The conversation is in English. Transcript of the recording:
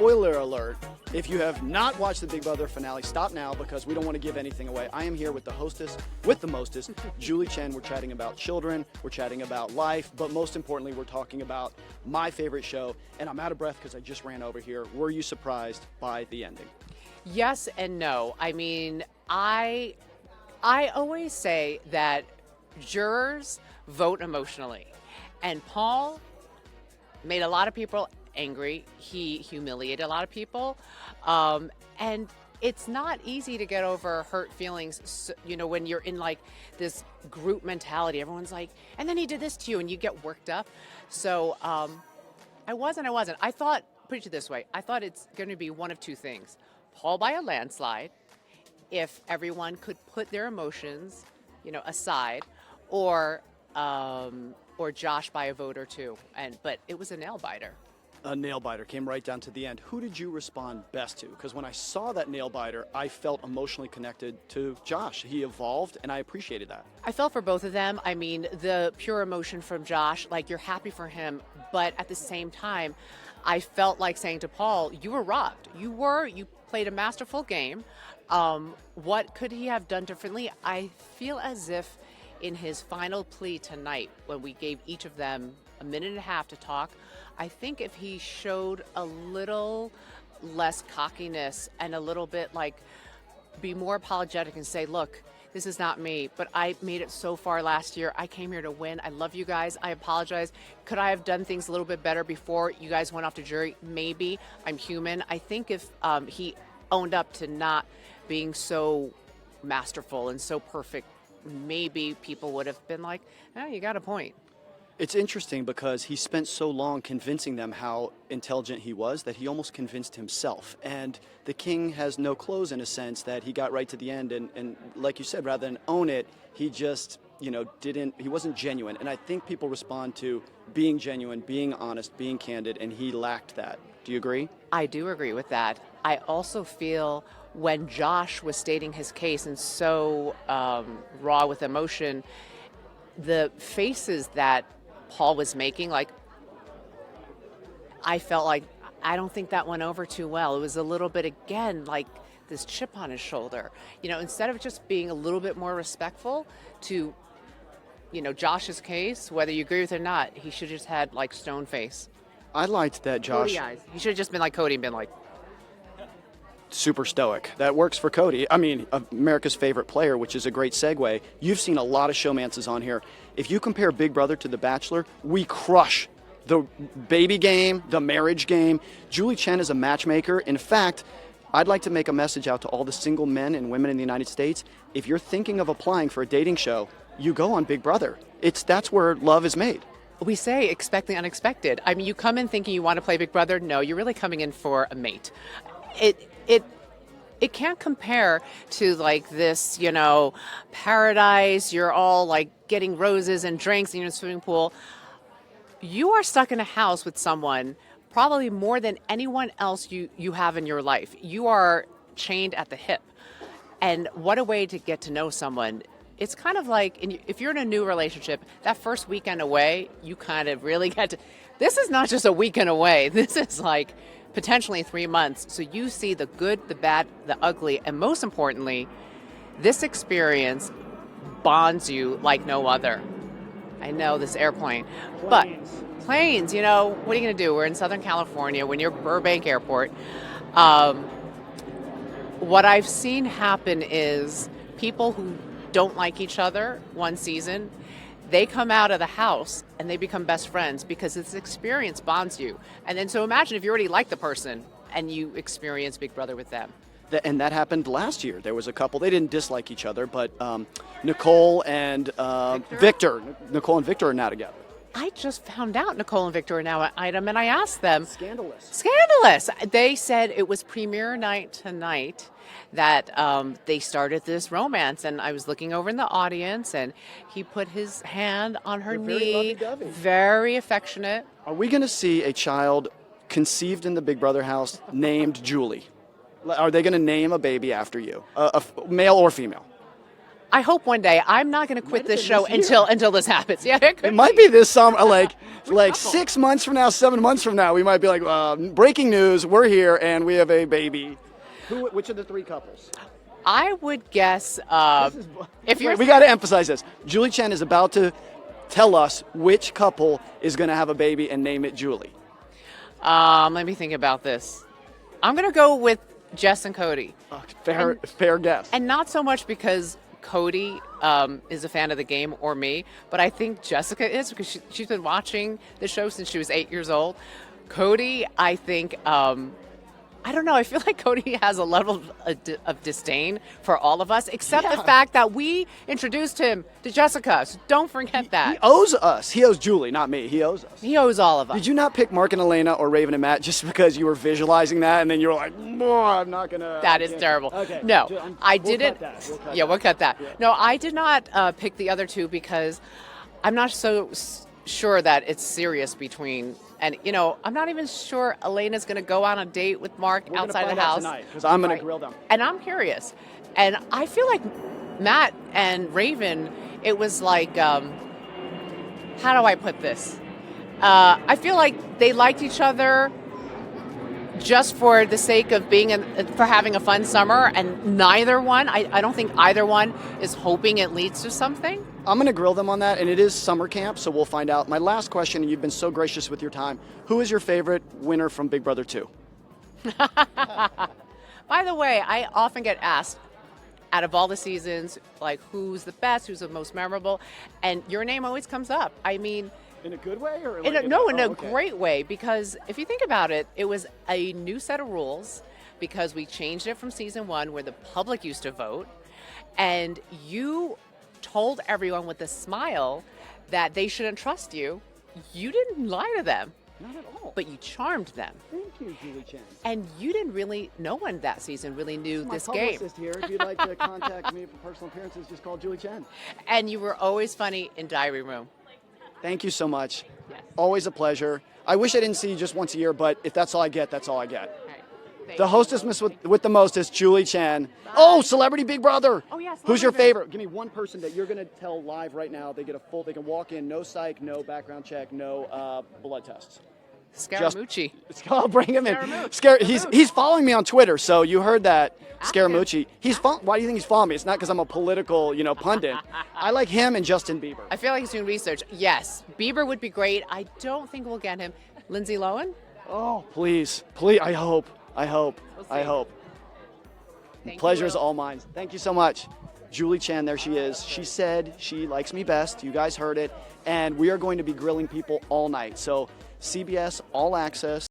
spoiler alert, if you have not watched the Big Brother finale, stop now because we don't want to give anything away. I am here with the hostess, with the mostest, Julie Chen. We're chatting about children, we're chatting about life, but most importantly, we're talking about my favorite show. And I'm out of breath because I just ran over here. Were you surprised by the ending? Yes and no. I mean, I always say that jurors vote emotionally. And Paul made a lot of people angry. He humiliated a lot of people. And it's not easy to get over hurt feelings, when you're in like this group mentality. Everyone's like, and then he did this to you, and you get worked up. So I wasn't. I thought, put it this way, I thought it's going to be one of two things. Paul by a landslide, if everyone could put their emotions, aside, or Josh by a vote or two. But it was a nail biter. A nail biter came right down to the end. Who did you respond best to? Because when I saw that nail biter, I felt emotionally connected to Josh. He evolved, and I appreciated that. I felt for both of them. I mean, the pure emotion from Josh, like you're happy for him, but at the same time, I felt like saying to Paul, you were robbed. You played a masterful game. What could he have done differently? I feel as if in his final plea tonight, when we gave each of them a minute and a half to talk, I think if he showed a little less cockiness and a little bit be more apologetic and say, look, this is not me, but I made it so far last year. I came here to win. I love you guys. I apologize. Could I have done things a little bit better before you guys went off to jury? Maybe. I'm human. I think if he owned up to not being so masterful and so perfect, maybe people would have been like, oh, you got a point. It's interesting because he spent so long convincing them how intelligent he was that he almost convinced himself. And the king has no clothes in a sense that he got right to the end. And like you said, rather than own it, he just, he wasn't genuine. And I think people respond to being genuine, being honest, being candid, and he lacked that. Do you agree? I do agree with that. I also feel when Josh was stating his case and so raw with emotion, the faces that Paul was making, I felt like I don't think that went over too well. It was a little bit, again, like this chip on his shoulder. Instead of just being a little bit more respectful to, Josh's case, whether you agree with it or not, he should have just had stone face. I liked that Josh. Cody eyes. He should have just been like Cody and been like, super stoic. That works for Cody. I mean, America's favorite player, which is a great segue. You've seen a lot of showmances on here. If you compare Big Brother to The Bachelor, we crush the baby game, the marriage game. Julie Chen is a matchmaker. In fact, I'd like to make a message out to all the single men and women in the United States. If you're thinking of applying for a dating show, you go on Big Brother. That's where love is made. We say expect the unexpected. I mean, you come in thinking you want to play Big Brother. No, you're really coming in for a mate. It can't compare to this, paradise. You're all getting roses and drinks in your swimming pool. You are stuck in a house with someone probably more than anyone else you have in your life. You are chained at the hip. And what a way to get to know someone. It's kind of if you're in a new relationship, that first weekend away, you kind of really get to, this is not just a weekend away. This is potentially 3 months. So you see the good, the bad, the ugly, and most importantly, this experience bonds you like no other. I know, this airplane. But planes, what are you going to do? We're in Southern California, we're near Burbank Airport. What I've seen happen is people who don't like each other one season, they come out of the house and they become best friends because this experience bonds you. And then so imagine if you already like the person and you experience Big Brother with them. And that happened last year. There was a couple, they didn't dislike each other, but Nicole and Victor. Nicole and Victor are now together. I just found out Nicole and Victor are now an item, and I asked them. Scandalous. They said it was premiere night tonight that they started this romance, and I was looking over in the audience, and he put his hand on her knee, very affectionate. Are we going to see a child conceived in the Big Brother house named Julie? Are they going to name a baby after you, male or female? I hope one day. I'm not going to quit have this been show this year. until this happens. Yeah, it, could It might be this summer, like 6 months from now, 7 months from now, we might be like, breaking news, we're here and we have a baby. Which of the 3 couples? I would guess if you're We got to emphasize this. Julie Chen is about to tell us which couple is going to have a baby and name it Julie. let me think about this. I'm going to go with Jess and Cody. Fair guess. And not so much because Cody is a fan of the game or me, but I think Jessica is because she's been watching the show since she was 8 years old. Cody, I think, I don't know. I feel like Cody has a level of disdain for all of us, except the fact that we introduced him to Jessica. So don't forget that. He owes us. He owes Julie, not me. He owes us. He owes all of us. Did you not pick Mark and Elena or Raven and Matt just because you were visualizing that and then you were like, I'm not going to. That is terrible. Okay. No, I we'll didn't. Cut that. We'll cut that. Yeah. No, I did not pick the other 2 because I'm not so sure that it's serious between. And, I'm not even sure Elena's going to go on a date with Mark outside the house. Because I'm going to grill them. And I'm curious. And I feel like Matt and Raven, it was like, how do I put this? I feel like they liked each other just for the sake of for having a fun summer. And neither one, I don't think either one is hoping it leads to something. I'm going to grill them on that, and it is summer camp, so we'll find out. My last question, and you've been so gracious with your time. Who is your favorite winner from Big Brother 2? By the way, I often get asked, out of all the seasons, like who's the best, who's the most memorable, and your name always comes up. I mean, in a good way? Or in a great way, because if you think about it, it was a new set of rules because we changed it from season 1 where the public used to vote, and you told everyone with a smile that they shouldn't trust you. You didn't lie to them. Not at all. But you charmed them. Thank you, Julie Chen. And you didn't really, no one that season really knew this My game. publicist here. If you'd like to contact me for personal appearances, just call Julie Chen. And you were always funny in Diary Room. Thank you so much. Yes. Always a pleasure. I wish I didn't see you just once a year, but if that's all I get, that's all I get. All right. Thank The you. hostess with the mostest, Julie Chen. Oh, Celebrity Big Brother. Oh, yes, Who's your Celebrity. favorite? Give me one person that you're going to tell live right now. They can walk in, no psych, no background check, no blood tests. Scaramucci. I'll bring him in. Scaramucci. He's following me on Twitter, so you heard that. Ask him. Scaramucci. Why do you think he's following me? It's not because I'm a political, pundit. I like him and Justin Bieber. I feel like he's doing research. Yes, Bieber would be great. I don't think we'll get him. Lindsay Lohan? Oh, please. I hope. We'll see. Thank you, Pleasure is Will. all mine. Thank you so much. Julie Chen, there she is. She said she likes me best. You guys heard it. And we are going to be grilling people all night. So CBS All Access.